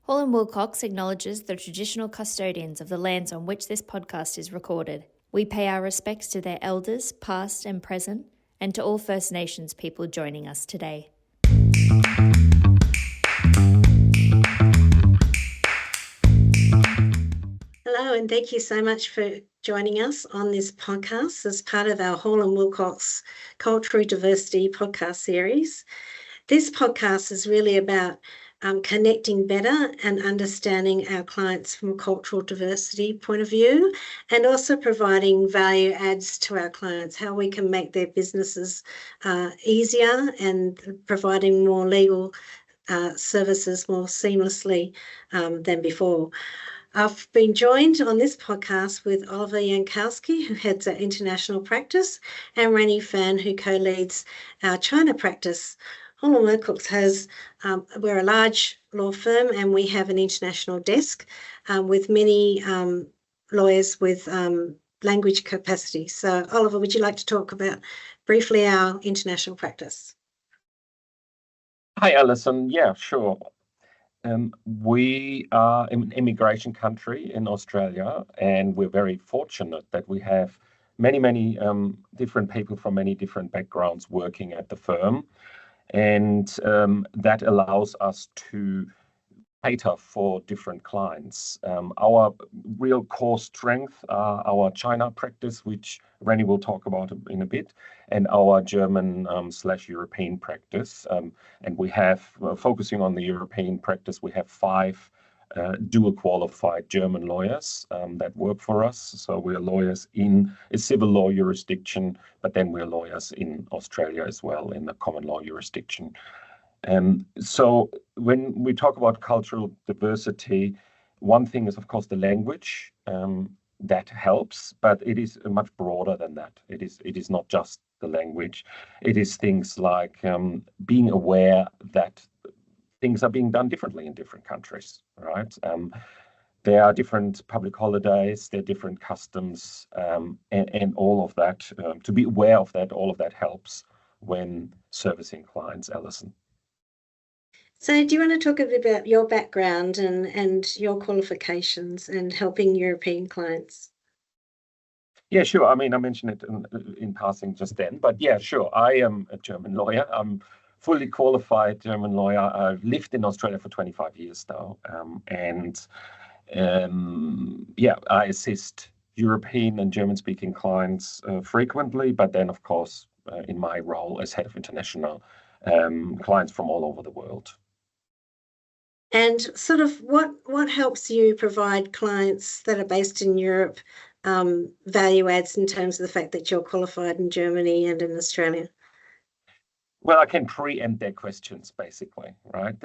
Hall & Wilcox acknowledges the traditional custodians of the lands on which this podcast is recorded. We pay our respects to their elders, past and present, and to all First Nations people joining us today. Hello, and thank you so much for joining us on this podcast as part of our Hall & Wilcox Cultural Diversity podcast series. This podcast is really about connecting better and understanding our clients from a cultural diversity point of view, and also providing value adds to our clients, how we can make their businesses easier and providing more legal services more seamlessly than before. I've been joined on this podcast with Oliver Yankowski, who heads our international practice, and Rennie Fan, who co-leads our China practice. Hall & Wilcox we're a large law firm, and we have an international desk with many lawyers with language capacity. So, Oliver, would you like to talk about briefly our international practice? Hi, Alison. Yeah, sure. We are an immigration country in Australia, and we're very fortunate that we have many different people from many different backgrounds working at the firm. And that allows us to cater for different clients. Our real core strength are our China practice, which Rennie will talk about in a bit, and our German/European practice. And we have, focusing on the European practice, we have 5 dual qualified German lawyers that work for us. So we're lawyers in a civil law jurisdiction, but then we're lawyers in Australia as well in the common law jurisdiction. So when we talk about cultural diversity, one thing is, of course, the language that helps, but it is much broader than that. It is not just the language. It is things like being aware that things are being done differently in different countries, right? There are different public holidays, there are different customs, and all of that. To be aware of that, all of that helps when servicing clients, Alison. So do you want to talk a bit about your background and your qualifications and helping European clients? Yeah, sure. I mean, I mentioned it in passing just then, but yeah, sure. I am a German lawyer. I'm fully qualified German lawyer. I've lived in Australia for 25 years now. I assist European and German-speaking clients frequently, but then, of course, in my role as head of international, clients from all over the world. And sort of what helps you provide clients that are based in Europe value adds in terms of the fact that you're qualified in Germany and in Australia? Well, I can preempt their questions, basically, right?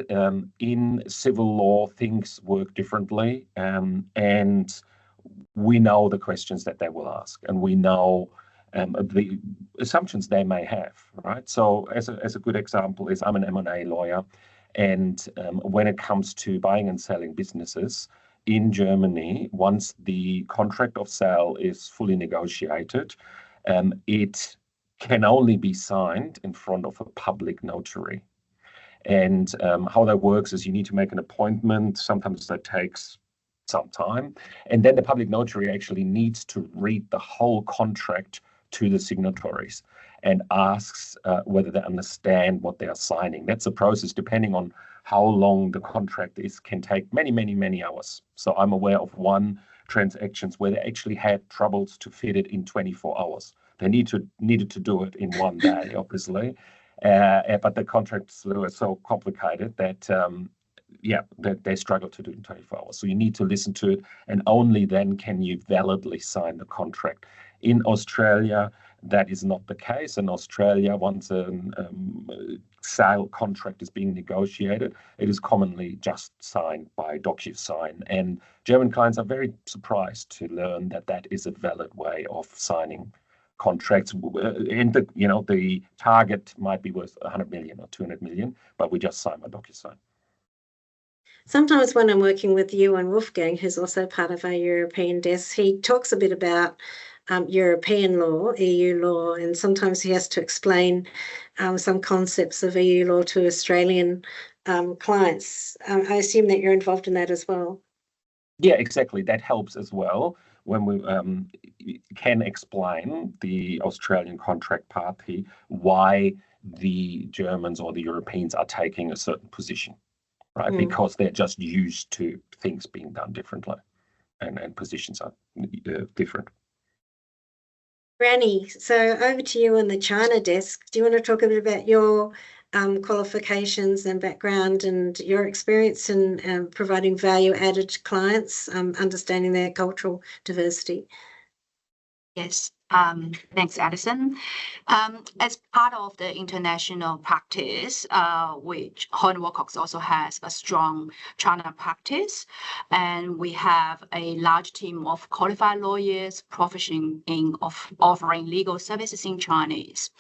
In civil law, things work differently, and we know the questions that they will ask, and we know the assumptions they may have, right? So as a good example is I'm an M&A lawyer, and when it comes to buying and selling businesses in Germany, once the contract of sale is fully negotiated, it can only be signed in front of a public notary. And how that works is you need to make an appointment. Sometimes that takes some time. And then the public notary actually needs to read the whole contract to the signatories and asks whether they understand what they are signing. That's a process, depending on how long the contract is, can take many hours. So I'm aware of one transactions where they actually had troubles to fit it in 24 hours. They needed to do it in one day, obviously, but the contracts were so complicated that that they struggle to do it in 24 hours. So you need to listen to it, and only then can you validly sign the contract. In Australia, that is not the case. In Australia, once a sale contract is being negotiated, it is commonly just signed by DocuSign. And German clients are very surprised to learn that that is a valid way of signing contracts. And the target might be worth 100 million or 200 million, but we just sign by DocuSign. Sometimes when I'm working with you and Wolfgang, who's also part of our European desk, he talks a bit about European law, EU law, and sometimes he has to explain some concepts of EU law to Australian clients. I assume that you're involved in that as well. Yeah, exactly. That helps as well when we can explain the Australian contract party why the Germans or the Europeans are taking a certain position, right? Because they're just used to things being done differently, and positions are different. Rani, so over to you on the China desk. Do you want to talk a bit about your qualifications and background and your experience in providing value added to clients, understanding their cultural diversity? Yes, thanks, Alison. As part of the international practice, which Hoyne Wilcox also has a strong China practice, and we have a large team of qualified lawyers proficient in offering legal services in Chinese.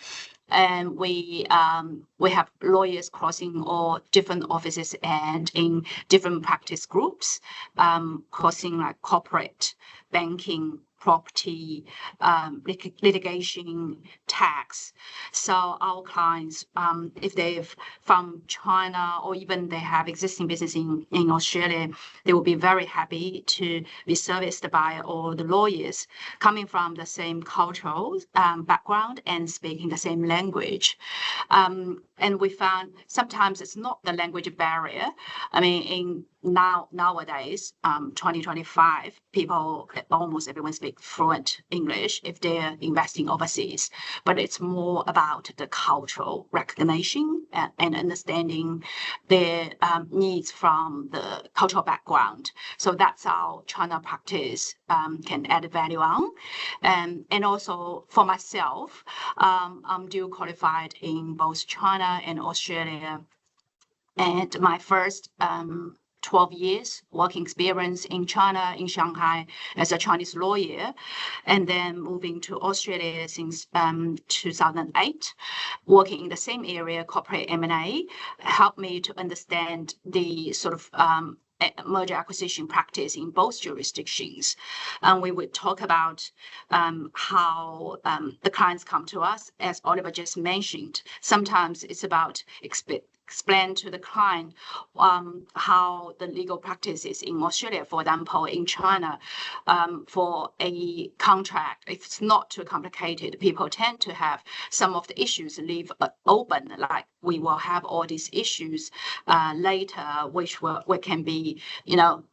And we have lawyers crossing all different offices and in different practice groups, crossing like corporate, banking, property, litigation, tax. So our clients, if they've from China or even they have existing business in Australia, they will be very happy to be serviced by all the lawyers coming from the same cultural background and speaking the same language. And we found sometimes it's not the language barrier. I mean, nowadays, 2025, people, almost everyone speaks fluent English if they're investing overseas, but it's more about the cultural recognition and understanding their needs from the cultural background. So that's how China practice can add value on. And also for myself, I'm dual qualified in both China and Australia. And my first 12 years working experience in China, in Shanghai, as a Chinese lawyer, and then moving to Australia since 2008, working in the same area, corporate M&A, helped me to understand the sort of merger acquisition practice in both jurisdictions. And we would talk about how the clients come to us, as Oliver just mentioned. Sometimes it's about explain to the client how the legal practice is in Australia, for example, in China, for a contract. If it's not too complicated, people tend to have some of the issues leave open, like we will have all these issues later, which can be,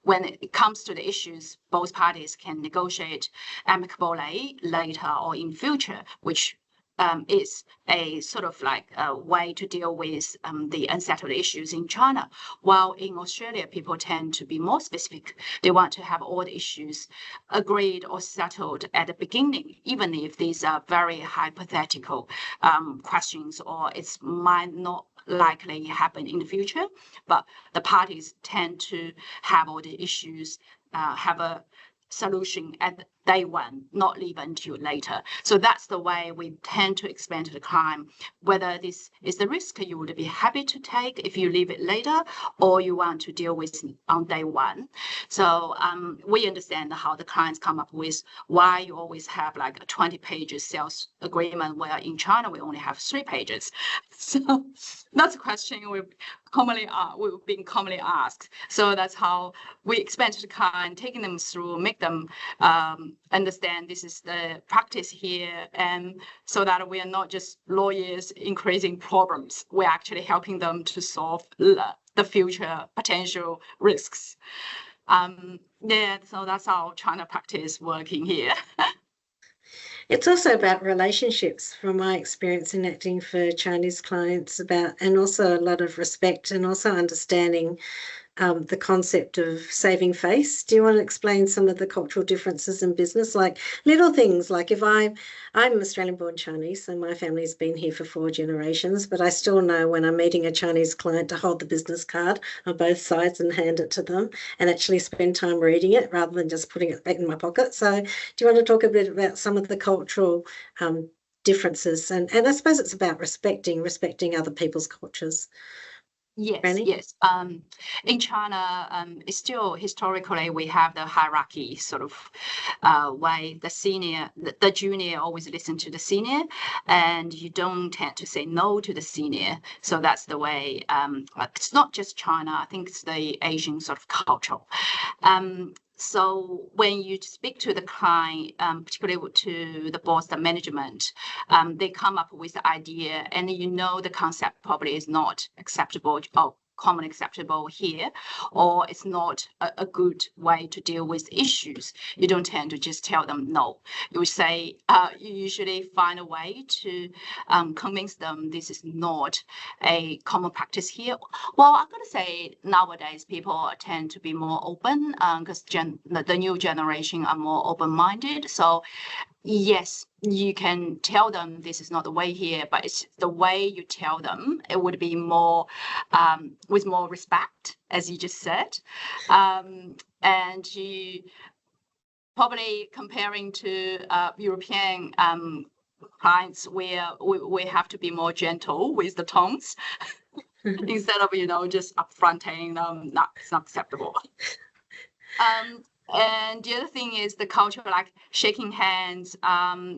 when it comes to the issues, both parties can negotiate amicably later or in future, which is a sort of like a way to deal with the unsettled issues in China. While in Australia, people tend to be more specific. They want to have all the issues agreed or settled at the beginning, even if these are very hypothetical questions or it might not likely happen in the future. But the parties tend to have all the issues, have a solution at day one, not leave until later. So that's the way we tend to explain to the client whether this is the risk you would be happy to take if you leave it later, or you want to deal with on day one. So we understand how the clients come up with why you always have like a 20 pages sales agreement, where in China we only have 3 pages. So that's a question we've been commonly asked. So that's how we explain to the client, taking them through, make them understand this is the practice here, and so that we are not just lawyers increasing problems. We're actually helping them to solve the future potential risks. So that's how China practice working here. It's also about relationships, from my experience in acting for Chinese clients, and also a lot of respect and also understanding the concept of saving face. Do you want to explain some of the cultural differences in business, like little things, like if I'm Australian-born Chinese, so my family's been here for 4 generations, but I still know when I'm meeting a Chinese client to hold the business card on both sides and hand it to them and actually spend time reading it rather than just putting it back in my pocket. So do you want to talk a bit about some of the cultural differences? And I suppose it's about respecting other people's cultures. Yes, Granny? yes. In China, it's still historically we have the hierarchy sort of way. The junior always listen to the senior, and you don't tend to say no to the senior. So that's the way. It's not just China. I think it's the Asian sort of culture. So when you speak to the client, particularly to the boss, the management, they come up with the idea, and you know the concept probably is not acceptable or common acceptable here, or it's not a good way to deal with issues. You don't tend to just tell them no. You would say, you usually find a way to convince them this is not a common practice here. Well, I'm going to say nowadays people tend to be more open because the new generation are more open-minded. So yes, you can tell them this is not the way here, but it's the way you tell them. It would be more with more respect, as you just said, and you probably comparing to European clients where we have to be more gentle with the tones instead of just upfronting them. No, it's not acceptable. And the other thing is the culture, like shaking hands.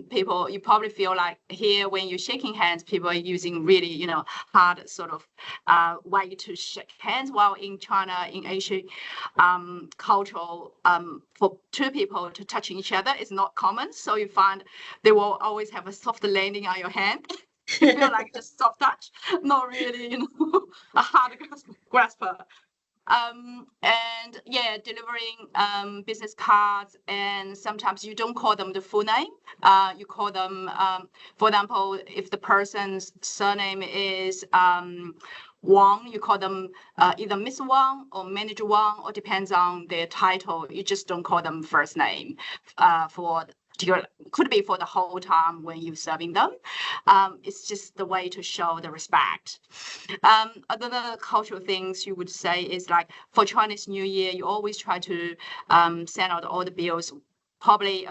People, you probably feel like here when you're shaking hands, people are using really, hard sort of way to shake hands. While in China, in Asia, cultural for two people to touch each other is not common. So you find they will always have a soft landing on your hand. You feel like just soft touch, not really, a hard grasper. And yeah, delivering business cards, and sometimes you don't call them the full name. You call them, for example, if the person's surname is Wang, you call them either Miss Wang or Manager Wang, or depends on their title. You just don't call them first name could be for the whole time when you're serving them. It's just the way to show the respect. Other cultural things you would say is like for Chinese New Year, you always try to send out all the bills probably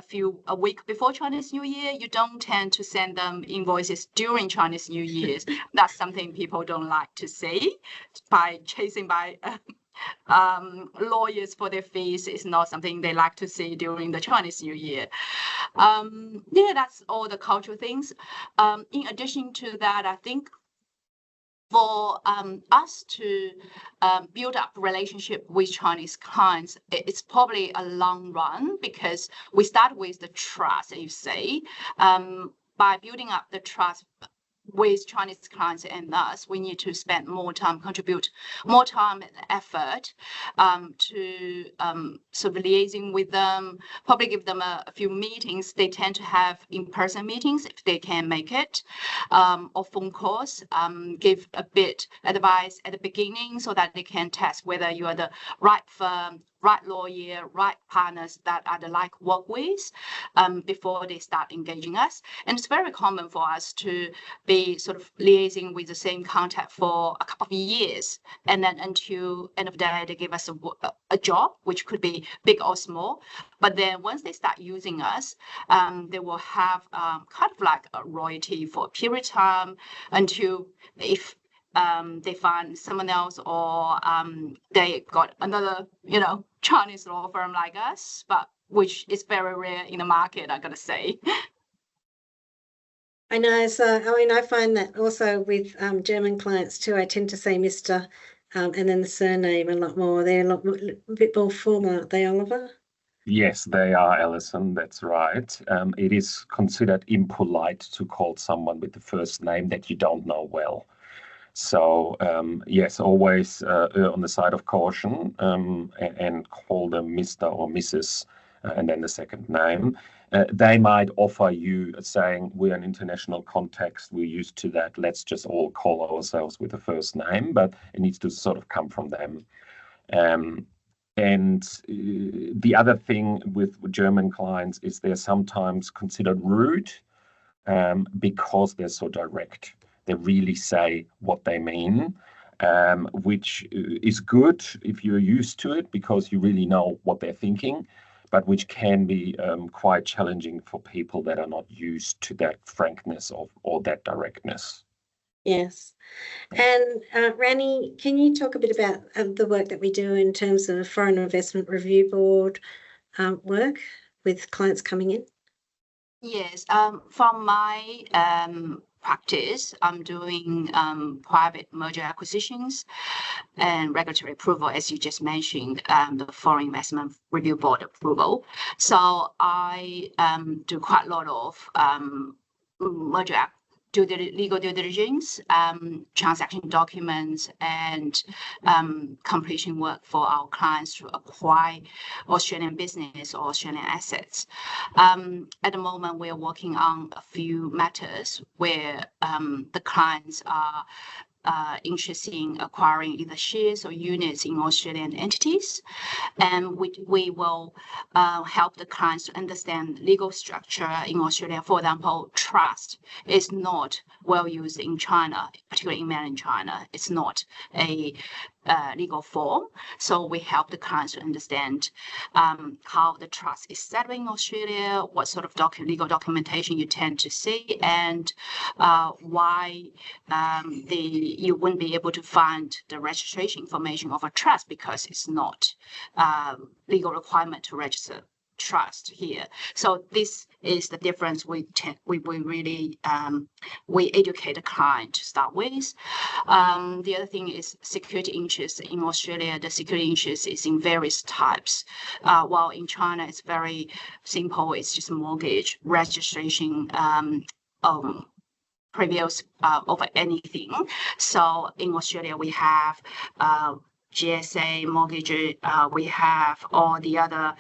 a week before Chinese New Year. You don't tend to send them invoices during Chinese New Year's. That's something people don't like to see. By lawyers for their fees is not something they like to see during the Chinese New Year. Yeah, that's all the cultural things. In addition to that, I think for us to build up relationship with Chinese clients, it's probably a long run, because we start with the trust, as you say. By building up the trust with Chinese clients and us, we need to spend more time, contribute more time and effort to sort of liaising with them, probably give them a few meetings. They tend to have in-person meetings if they can make it, or phone calls, give a bit advice at the beginning so that they can test whether you are the right firm, right lawyer, right partners that are the like work with before they start engaging us. And it's very common for us to be sort of liaising with the same contact for a couple of years, and then until end of the day they give us a job, which could be big or small. But then once they start using us, they will have kind of like a royalty for a period of time until if they find someone else, or they got another, Chinese law firm like us, but which is very rare in the market, I gotta say. I know. So, I find that also with German clients too. I tend to say Mr. And then the surname a lot more. They're a bit more formal, aren't they, Oliver? Yes, they are, Alison. That's right. It is considered impolite to call someone with the first name that you don't know well. So yes, always on the side of caution, and call them Mr. or Mrs. And then the second name. They might offer you saying, we're an international context, we're used to that, let's just all call ourselves with the first name, but it needs to sort of come from them. And the other thing with German clients is they're sometimes considered rude because they're so direct. They really say what they mean, which is good if you're used to it because you really know what they're thinking, but which can be quite challenging for people that are not used to that frankness or that directness. Yes. And Rani, can you talk a bit about the work that we do in terms of Foreign Investment Review Board work with clients coming in? Yes, from my practice, I'm doing private merger acquisitions and regulatory approval, as you just mentioned, the Foreign Investment Review Board approval. So I do quite a lot of legal due diligence, transaction documents, and completion work for our clients to acquire Australian business or Australian assets. At the moment, we're working on a few matters where the clients are interested in acquiring either shares or units in Australian entities. And we will help the clients to understand legal structure in Australia. For example, trust is not well used in China, particularly in mainland China. It's not a legal form. So we help the clients to understand how the trust is set in Australia, what sort of legal documentation you tend to see, and why you wouldn't be able to find the registration information of a trust because it's not legal requirement to register trust here. So this is the difference we really we educate the client to start with. The other thing is security interest in Australia. The security interest is in various types. While in China it's very simple. It's just mortgage registration. Previous over anything. So in Australia we have GSA mortgage, we have all the other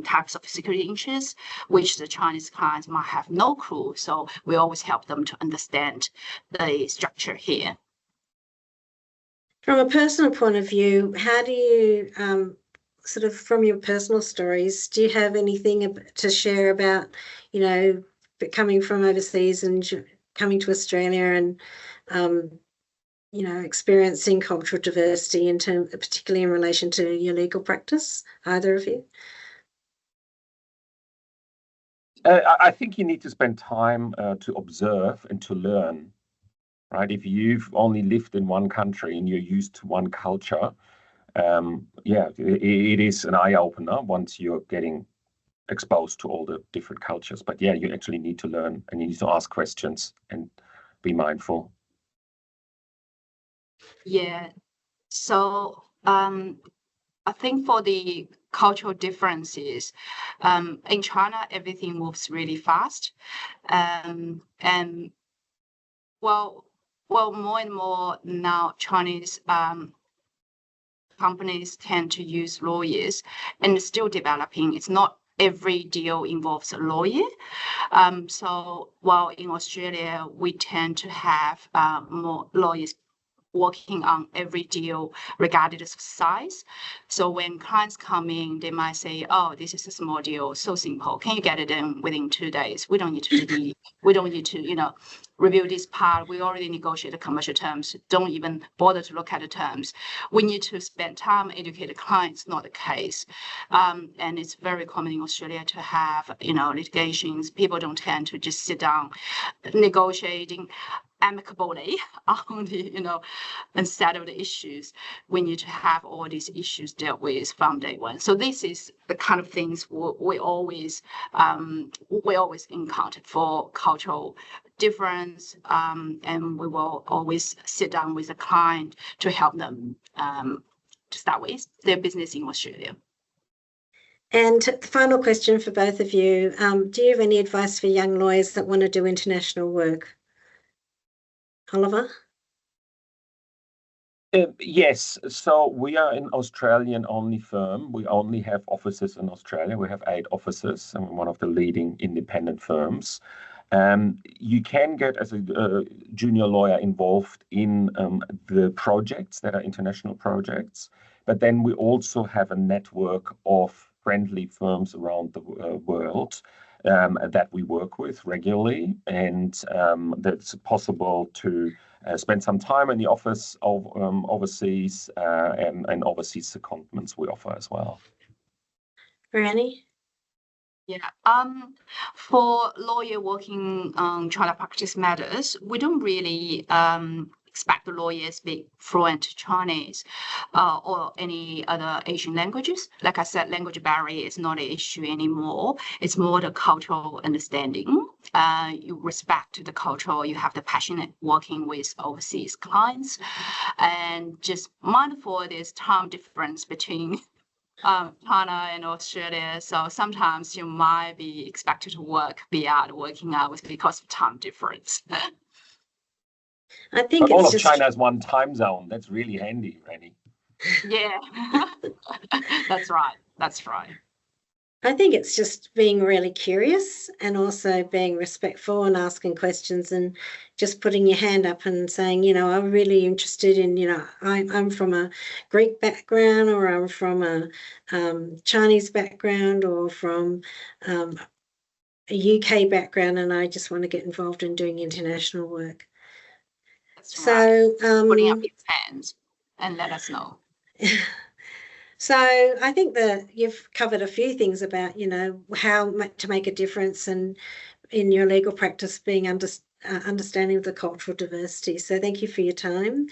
types of security interests, which the Chinese clients might have no clue. So we always help them to understand the structure here. From a personal point of view, how do you, sort of from your personal stories, do you have anything to share about, coming from overseas and coming to Australia and, experiencing cultural diversity particularly in relation to your legal practice, either of you? I think you need to spend time to observe and to learn, right? If you've only lived in one country and you're used to one culture, it is an eye-opener once you're getting exposed to all the different cultures. But yeah, you actually need to learn and you need to ask questions and be mindful. Yeah. So I think for the cultural differences, in China, everything moves really fast. And more and more now Chinese companies tend to use lawyers and it's still developing. It's not every deal involves a lawyer. So while in Australia, we tend to have more lawyers working on every deal regardless of size. So when clients come in, they might say, "Oh, this is a small deal, so simple. Can you get it in within 2 days? We don't need to review this part. We already negotiated the commercial terms. Don't even bother to look at the terms. We need to spend time educate the clients." Not the case. And it's very common in Australia to have litigations. People don't tend to just sit down negotiating amicably on and settle the issues. We need to have all these issues dealt with from day one. So this is the kind of things we always encounter for cultural difference, and we will always sit down with the client to help them to start with their business in Australia. And the final question for both of you, do you have any advice for young lawyers that want to do international work? Oliver? Yes, so we are an Australian-only firm. We only have offices in Australia. We have 8 offices, and we're one of the leading independent firms. You can get as a junior lawyer involved in the projects that are international projects, but then we also have a network of friendly firms around the world that we work with regularly, and that's possible to spend some time in the office of overseas and overseas secondments we offer as well. Rani? Yeah. For lawyer working on China practice matters, we don't really expect the lawyers be fluent Chinese or any other Asian languages. Like I said, language barrier is not an issue anymore. It's more the cultural understanding. You respect the culture, you have the passionate working with overseas clients, and just mindful there's time difference between China and Australia. So sometimes you might be expected to work beyond working hours because of time difference. I think But all it's of just China is one time zone. That's really handy, Rennie. Yeah, that's right. That's right. I think it's just being really curious and also being respectful and asking questions and just putting your hand up and saying, you know, I'm really interested in, you know, I'm from a Greek background, or I'm from a Chinese background, or from a UK background, and I just want to get involved in doing international work. That's right. So, Putting up your hands and let us know. So I think that you've covered a few things about, you know, how to make a difference and in your legal practice being understanding of the cultural diversity. So thank you for your time.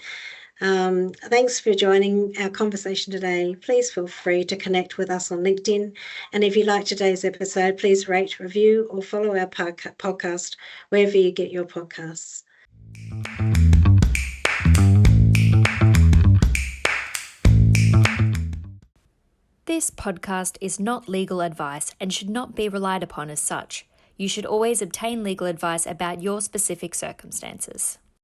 Thanks for joining our conversation today. Please feel free to connect with us on LinkedIn. And if you like today's episode, please rate, review, or follow our podcast wherever you get your podcasts. This podcast is not legal advice and should not be relied upon as such. You should always obtain legal advice about your specific circumstances.